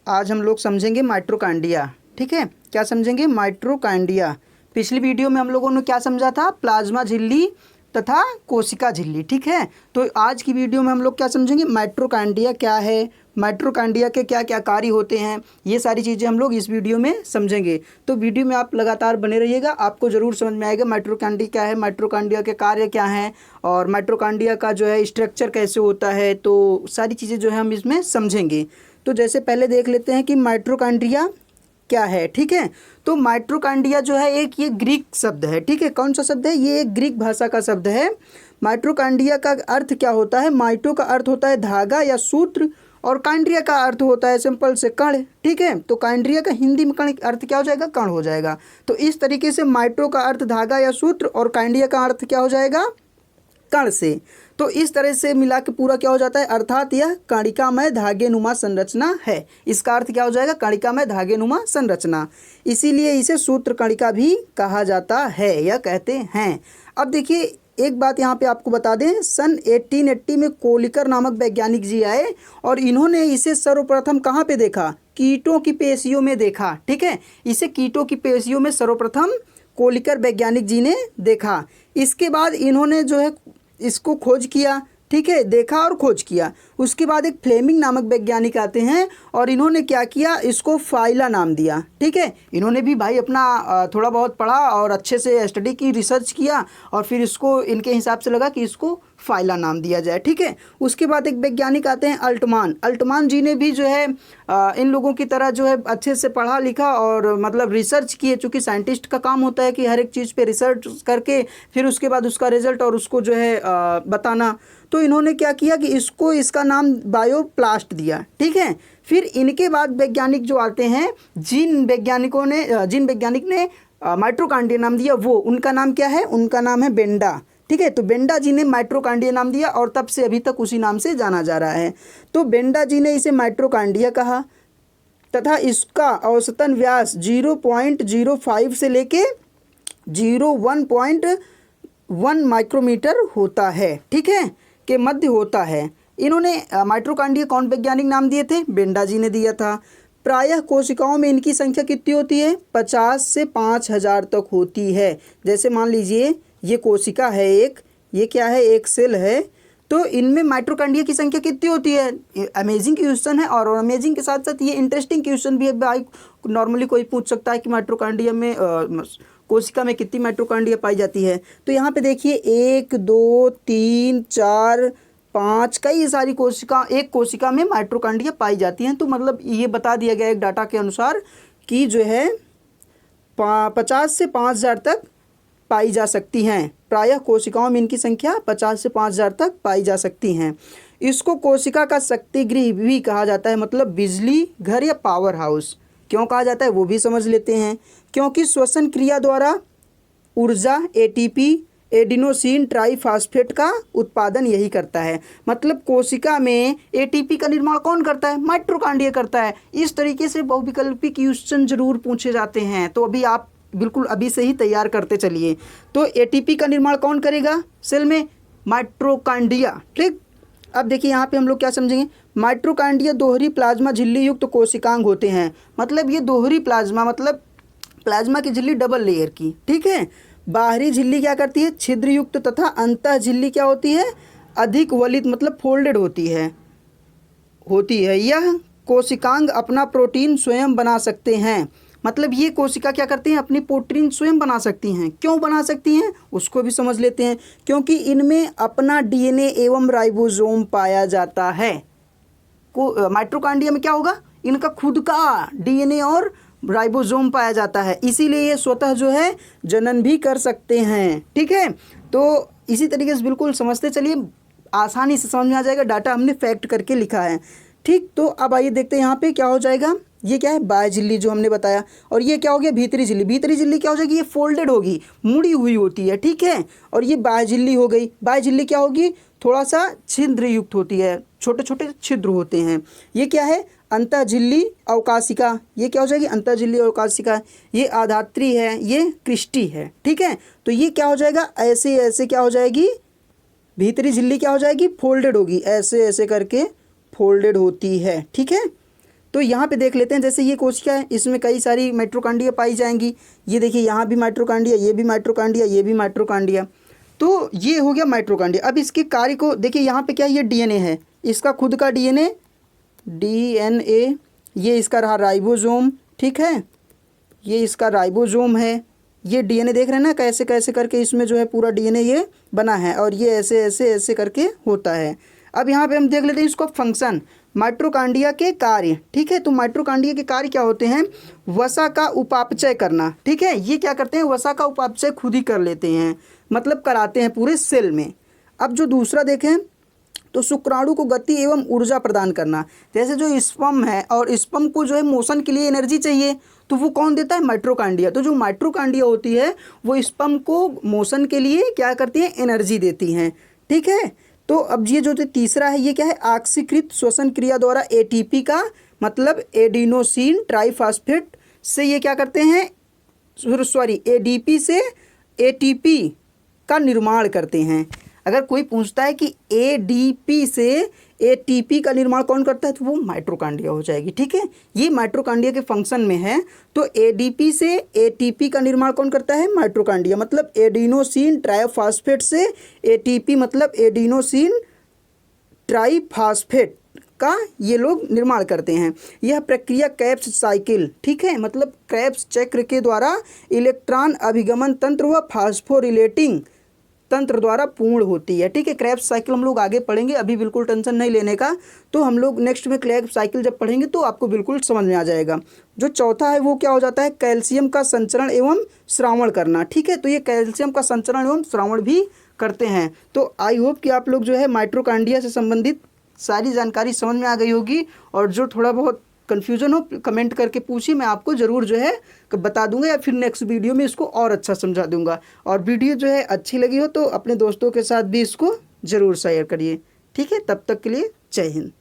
आज हम लोग समझेंगे माइटोकॉन्ड्रिया। ठीक है, क्या समझेंगे? माइटोकॉन्ड्रिया। पिछली वीडियो में हम लोगों ने क्या समझा था? प्लाज्मा झिल्ली तथा कोशिका झिल्ली। ठीक है, तो आज की वीडियो में हम लोग क्या समझेंगे? माइटोकॉन्ड्रिया क्या है, माइटोकॉन्ड्रिया के क्या क्या कार्य होते हैं, ये सारी चीज़ें हम लोग इस वीडियो में समझेंगे। तो वीडियो में आप लगातार बने रहिएगा, आपको ज़रूर समझ में आएगा माइटोकॉन्ड्रिया क्या है, माइटोकॉन्ड्रिया के कार्य क्या हैं और माइटोकॉन्ड्रिया का जो है स्ट्रक्चर कैसे होता है। तो सारी चीज़ें जो है हम इसमें समझेंगे। तो जैसे पहले देख लेते हैं कि माइटोकॉन्ड्रिया क्या है। ठीक है, तो माइटोकॉन्ड्रिया जो है एक ये ग्रीक शब्द है। ठीक है, कौन सा शब्द है? ये एक ग्रीक भाषा का शब्द है। माइटोकॉन्ड्रिया का अर्थ क्या होता है? माइटो का अर्थ होता है धागा या सूत्र और कॉन्ड्रिया का अर्थ होता है सिंपल से कण। ठीक है, तो कॉन्ड्रिया का हिंदी में कण अर्थ क्या हो जाएगा? कण हो जाएगा। तो इस तरीके से माइटो का अर्थ धागा या सूत्र और कॉन्ड्रिया का अर्थ क्या हो जाएगा? कण से। तो इस तरह से मिला के पूरा क्या हो जाता है? अर्थात यह कणिकामय धागेनुमा संरचना है। इसका अर्थ क्या हो जाएगा? कणिकामय धागेनुमा संरचना। इसीलिए इसे सूत्र कणिका भी कहा जाता है या कहते हैं। अब देखिए एक बात यहाँ पे आपको बता दें, सन 1880 में कोलिकर नामक वैज्ञानिक जी आए और इन्होंने इसे सर्वप्रथम कहाँ पे देखा? कीटों की पेशियों में देखा। ठीक है, इसे कीटों की पेशियों में सर्वप्रथम कोलिकर वैज्ञानिक जी ने देखा। इसके बाद इन्होंने जो है इसको खोज किया। ठीक है, देखा और खोज किया। उसके बाद एक फ्लेमिंग नामक वैज्ञानिक आते हैं और इन्होंने क्या किया? इसको फाइला नाम दिया। ठीक है, इन्होंने भी भाई अपना थोड़ा बहुत पढ़ा और अच्छे से स्टडी की, रिसर्च किया और फिर इसको इनके हिसाब से लगा कि इसको फाइला नाम दिया जाए। ठीक है, उसके बाद एक वैज्ञानिक आते हैं अल्टमान। अल्टमान जी ने भी जो है इन लोगों की तरह जो है अच्छे से पढ़ा लिखा और मतलब रिसर्च किए, चूँकि साइंटिस्ट का काम होता है कि हर एक चीज़ पे रिसर्च करके फिर उसके बाद उसका रिजल्ट और उसको जो है बताना। तो इन्होंने क्या किया कि इसका नाम बायोप्लास्ट दिया। ठीक है, फिर इनके बाद वैज्ञानिक जो आते हैं, जिन वैज्ञानिक ने माइटोकॉन्ड्रिया नाम दिया, वो उनका नाम क्या है? उनका नाम है बेंडा। ठीक है, तो बेंडा जी ने माइटोकॉन्ड्रिया नाम दिया और तब से अभी तक उसी नाम से जाना जा रहा है। तो बेंडा जी ने इसे माइटोकॉन्ड्रिया कहा तथा इसका औसतन व्यास 0.05 से लेके 0.1 माइक्रोमीटर होता है। ठीक है, के मध्य होता है। इन्होंने माइटोकॉन्ड्रिया कौन वैज्ञानिक नाम दिए थे? बेंडा जी ने दिया था। प्रायः कोशिकाओं में इनकी संख्या कितनी होती है? 50 से 5000 तक होती है। जैसे मान लीजिए ये कोशिका है एक, ये क्या है? एक सेल है। तो इनमें माइटोकॉन्ड्रिया की संख्या कितनी होती है? अमेजिंग क्वेश्चन है और अमेजिंग के साथ साथ ये इंटरेस्टिंग क्वेश्चन भी है भाई। नॉर्मली कोई पूछ सकता है कि माइटोकॉन्ड्रिया में कोशिका में कितनी माइटोकॉन्ड्रिया पाई जाती है। तो यहाँ पे देखिए 1 2 3 4 5 कई सारी एक कोशिका में माइटोकॉन्ड्रिया पाई जाती हैं। तो मतलब ये बता दिया गया एक डाटा के अनुसार कि जो है 50 से 5000 तक पाई जा सकती हैं। प्रायः कोशिकाओं में इनकी संख्या 50 से 5000 तक पाई जा सकती हैं। इसको कोशिका का शक्तिगृह भी कहा जाता है, मतलब बिजली घर या पावर हाउस। क्यों कहा जाता है वो भी समझ लेते हैं। क्योंकि श्वसन क्रिया द्वारा ऊर्जा एटीपी एडिनोसिन ट्राइफॉस्फेट का उत्पादन यही करता है। मतलब कोशिका में एटीपी का निर्माण कौन करता है? माइटोकॉन्ड्रिया करता है। इस तरीके से बहुविकल्पी क्वेश्चन जरूर पूछे जाते हैं, तो अभी आप बिल्कुल अभी से ही तैयार करते चलिए। तो एटीपी का निर्माण कौन करेगा सेल में? माइटोकॉन्ड्रिया। ठीक, अब देखिए यहाँ पे हम लोग क्या समझेंगे? माइटोकॉन्ड्रिया दोहरी प्लाज्मा झिल्ली युक्त कोशिकांग होते हैं। मतलब ये दोहरी प्लाज्मा, मतलब प्लाज्मा की झिल्ली डबल लेयर की। ठीक है, बाहरी झिल्ली क्या करती है? छिद्र युक्त तथा अंतः झिल्ली क्या होती है? अधिक वलित, मतलब फोल्डेड होती है। यह कोशिकांग अपना प्रोटीन स्वयं बना सकते हैं। मतलब ये कोशिका क्या करती हैं? अपनी प्रोटीन स्वयं बना सकती हैं। क्यों बना सकती हैं उसको भी समझ लेते हैं। क्योंकि इनमें अपना डीएनए एवं राइबोसोम पाया जाता है। माइटोकॉन्ड्रिया में क्या होगा? इनका खुद का डीएनए और राइबोसोम पाया जाता है, इसीलिए ये स्वतः जो है जनन भी कर सकते हैं। ठीक है, तो इसी तरीके से बिल्कुल समझते चलिए, आसानी से समझ में आ जाएगा। डाटा हमने फैक्ट करके लिखा है। ठीक, तो अब आइए देखते हैं यहाँ पे क्या हो जाएगा। ये क्या है? बाह्य झिल्ली जो हमने बताया। और ये क्या हो गया? भीतरी झिल्ली। भीतरी झिल्ली क्या हो जाएगी? ये फोल्डेड होगी, मुड़ी हुई होती है। ठीक है, और ये बाह्य झिल्ली हो गई। बाह्य झिल्ली क्या होगी? थोड़ा सा छिद्र युक्त होती है, छोटे छोटे छिद्र होते हैं। ये क्या है? अंतः झिल्ली अवकाशिका। ये क्या हो जाएगी? अंतः झिल्ली अवकाशिका। ये आधात्री है, ये क्रिस्टी है। ठीक है, तो ये क्या हो जाएगा? ऐसे ऐसे क्या हो जाएगी? भीतरी झिल्ली क्या हो जाएगी? फोल्डेड होगी, ऐसे ऐसे करके फोल्डेड होती है। ठीक है, तो यहाँ पे देख लेते हैं, जैसे ये कोशिका है, इसमें कई सारी माइटोकॉन्ड्रिया पाई जाएंगी। ये देखिए यहाँ भी माइटोकॉन्ड्रिया, ये भी माइटोकॉन्ड्रिया, ये भी माइटोकॉन्ड्रिया। तो ये हो गया माइटोकॉन्ड्रिया। अब इसके कार्य को देखिए, यहाँ पे क्या है, ये डीएनए है, इसका खुद का डीएनए, ये इसका रहा राइबोसोम, ठीक है, ये इसका राइबोसोम है। ये डीएनए देख रहे हैं ना, कैसे कैसे करके इसमें जो है पूरा डीएनए ये बना है, और ये ऐसे ऐसे ऐसे करके होता है। अब यहाँ पे हम देख लेते हैं इसको फंक्शन, माइटोकॉन्ड्रिया के कार्य, ठीक है। तो माइटोकॉन्ड्रिया के कार्य क्या होते हैं, वसा का उपापचय करना, ठीक है। ये क्या करते हैं, वसा का उपापचय खुद ही कर लेते हैं, मतलब कराते हैं पूरे सेल में। अब जो दूसरा देखें तो शुक्राणु को गति एवं ऊर्जा प्रदान करना। जैसे जो स्पर्म है, और स्पर्म को जो है मोशन के लिए एनर्जी चाहिए, तो वो कौन देता है, माइटोकॉन्ड्रिया। तो जो माइटोकॉन्ड्रिया होती है वो स्पर्म को मोशन के लिए क्या करती है, एनर्जी देती हैं, ठीक है। तो अब ये जो तीसरा है, ये क्या है, ऑक्सीकृत श्वसन क्रिया द्वारा एटीपी का मतलब एडिनोसिन ट्राइफॉस्फेट से ये क्या करते हैं, सॉरी एडीपी से एटीपी का निर्माण करते हैं। अगर कोई पूछता है कि एडीपी से एटीपी का निर्माण कौन करता है, तो वो माइटोकॉन्ड्रिया हो जाएगी, ठीक है। ये माइटोकॉन्ड्रिया के फंक्शन में है। तो एडीपी से एटीपी का निर्माण कौन करता है, माइटोकॉन्ड्रिया, मतलब एडिनोसिन ट्राइफॉस्फेट से एटीपी मतलब एडिनोसिन ट्राइफॉस्फेट का ये लोग निर्माण करते हैं। यह प्रक्रिया क्रेब्स साइकिल, ठीक है, मतलब क्रेब्स चक्र के द्वारा इलेक्ट्रॉन अभिगमन तंत्र व फास्फोरिलेटिंग तंत्र द्वारा पूर्ण होती है, ठीक है। क्रेब्स साइकिल हम लोग आगे पढ़ेंगे, अभी बिल्कुल टेंशन नहीं लेने का। तो हम लोग नेक्स्ट में क्रेब्स साइकिल जब पढ़ेंगे तो आपको बिल्कुल समझ में आ जाएगा। जो चौथा है वो क्या हो जाता है, कैल्शियम का संचरण एवं श्रावण करना, ठीक है। तो ये कैल्शियम का संचरण एवं श्रावण भी करते हैं। तो आई होप कि आप लोग जो है माइटोकॉन्ड्रिया से संबंधित सारी जानकारी समझ में आ गई होगी, और जो थोड़ा बहुत कन्फ्यूज़न हो कमेंट करके पूछिए, मैं आपको ज़रूर जो है बता दूंगा, या फिर नेक्स्ट वीडियो में इसको और अच्छा समझा दूंगा। और वीडियो जो है अच्छी लगी हो तो अपने दोस्तों के साथ भी इसको ज़रूर शेयर करिए, ठीक है। तब तक के लिए जय हिंद।